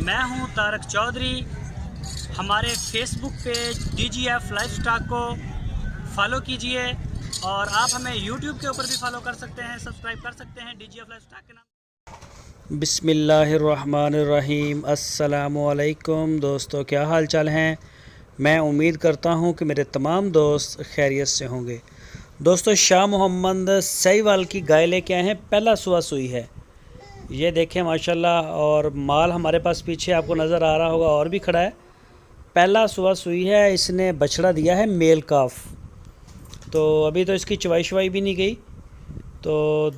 मैं हूं तारक चौधरी। हमारे फेसबुक पेज DGF लाइफस्टॉक को फॉलो कीजिए और आप हमें यूट्यूब के ऊपर भी फॉलो कर सकते हैं, सब्सक्राइब कर सकते हैं DGF लाइफस्टॉक के नाम। बिस्मिल्लाहिर्रहमानिर्रहीम। अस्सलामुअलैकुम दोस्तों, क्या हाल चाल हैं। मैं उम्मीद करता हूं कि मेरे तमाम दोस्त खैरियत से होंगे। दोस्तों, शाह मोहम्मद सहीवाल की गाय लेके आए हैं। पहला सुबह सुई है, ये देखें माशाल्लाह। और माल हमारे पास पीछे आपको नज़र आ रहा होगा और भी खड़ा है। पहला सुबह सुई है, इसने बछड़ा दिया है मेल काफ। तो अभी तो इसकी चवाई शवाई भी नहीं गई। तो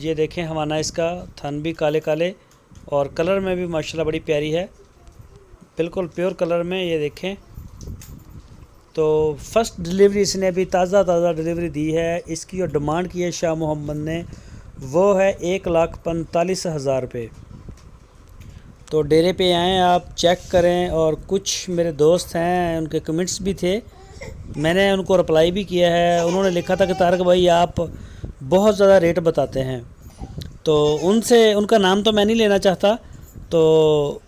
ये देखें हवाना, इसका थन भी काले काले और कलर में भी माशाल्लाह बड़ी प्यारी है, बिल्कुल प्योर कलर में। ये देखें, तो फर्स्ट डिलीवरी इसने अभी ताज़ा डिलीवरी दी है। इसकी जो डिमांड की है शाह मोहम्मद ने, वो है 1,45,000 रुपये। तो डेरे पे आएँ, आप चेक करें। और कुछ मेरे दोस्त हैं, उनके कमेंट्स भी थे, मैंने उनको रिप्लाई भी किया है। उन्होंने लिखा था कि तारक भाई आप बहुत ज़्यादा रेट बताते हैं। तो उनका नाम तो मैं नहीं लेना चाहता, तो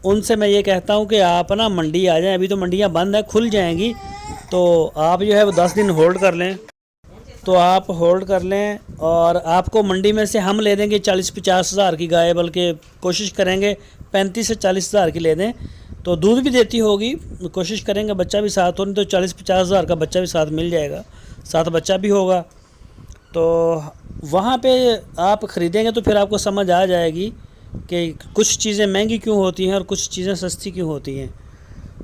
उनसे मैं ये कहता हूँ कि आप ना मंडी आ जाएं। अभी तो मंडियाँ बंद हैं, खुल जाएंगी, तो आप जो है वो 10 दिन होल्ड कर लें। तो आप होल्ड कर लें और आपको मंडी में से हम ले देंगे 40-50 हज़ार की गाय, बल्कि कोशिश करेंगे 35 से 40 हज़ार की ले दें। तो दूध भी देती होगी, कोशिश करेंगे बच्चा भी साथ हो, नहीं तो 40-50 हज़ार का बच्चा भी साथ मिल जाएगा, साथ बच्चा भी होगा। तो वहाँ पे आप ख़रीदेंगे तो फिर आपको समझ आ जाएगी कि कुछ चीज़ें महंगी क्यों होती हैं और कुछ चीज़ें सस्ती क्यों होती हैं।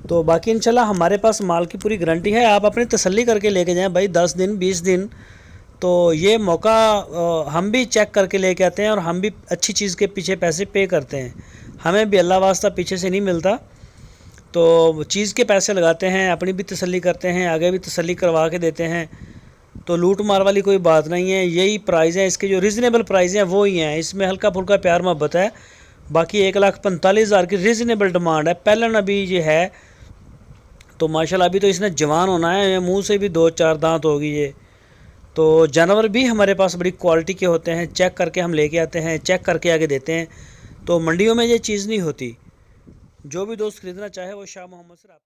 तो बाकी इंशाल्लाह हमारे पास माल की पूरी गारंटी है। आप अपनी तसल्ली करके लेके जाएं भाई, 10 दिन 20 दिन। तो ये मौका हम भी चेक करके लेके आते हैं और हम भी अच्छी चीज़ के पीछे पैसे पे करते हैं। हमें भी अल्लाह वास्ता पीछे से नहीं मिलता, तो चीज़ के पैसे लगाते हैं, अपनी भी तसल्ली करते हैं, आगे भी तसल्ली करवा के देते हैं। तो लूट मार वाली कोई बात नहीं है। यही प्राइस है इसके, जो रीज़नेबल प्राइस हैं वो ही हैं। इसमें हल्का फुल्का प्यार मोहब्बत है। बाकी 1,45,000 की रीज़नेबल डिमांड है। पहलन अभी ये है, तो माशाल्लाह अभी तो इसने जवान होना है, मुंह से भी 2-4 दांत होगी ये। तो जानवर भी हमारे पास बड़ी क्वालिटी के होते हैं, चेक करके हम लेके आते हैं, चेक करके आगे देते हैं। तो मंडियों में ये चीज़ नहीं होती। जो भी दोस्त ख़रीदना चाहे वो शाह मोहम्मद से